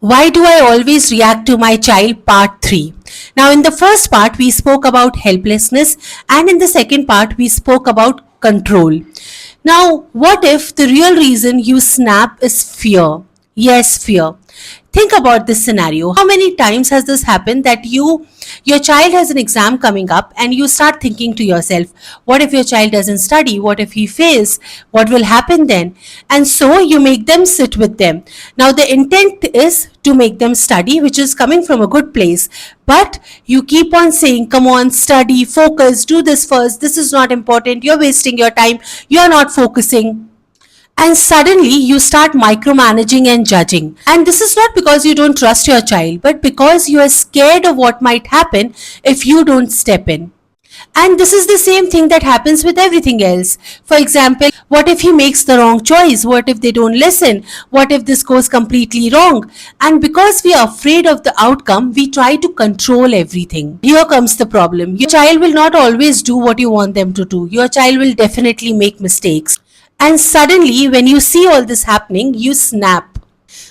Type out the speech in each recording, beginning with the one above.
Why do I always react to my child? Part 3. Now, in the first part, we spoke about helplessness, and in the second part, we spoke about control. Now, what if the real reason you snap is fear? Yes, fear. Think about this scenario. How many times has this happened that your child has an exam coming up and you start thinking to yourself, what if your child doesn't study? What if he fails? What will happen then? And so you make them sit with them. Now the intent is to make them study, which is coming from a good place. But you keep on saying, come on, study, focus, do this first. This is not important. You're wasting your time. You're not focusing, and suddenly you start micromanaging and judging. And this is not because you don't trust your child, but because you are scared of what might happen if you don't step in. And this is the same thing that happens with everything else. For example, what if he makes the wrong choice? What if they don't listen? What if this goes completely wrong? And because we are afraid of the outcome, we try to control everything. Here comes the problem. Your child will not always do what you want them to do. Your child will definitely make mistakes. And suddenly, when you see all this happening, you snap.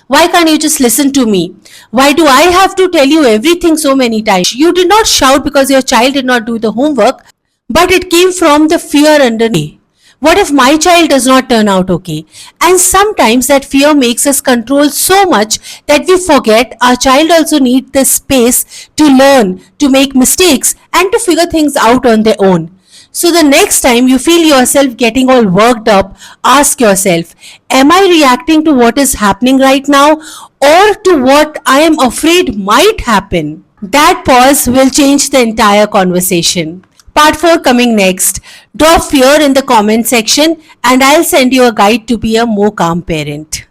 Why can't you just listen to me? Why do I have to tell you everything so many times? You did not shout because your child did not do the homework, but it came from the fear underneath. What if my child does not turn out okay? And sometimes that fear makes us control so much that we forget our child also needs the space to learn, to make mistakes, and to figure things out on their own. So the next time you feel yourself getting all worked up, ask yourself, am I reacting to what is happening right now or to what I am afraid might happen? That pause will change the entire conversation. Part 4 coming next. Drop fear in the comment section and I'll send you a guide to be a more calm parent.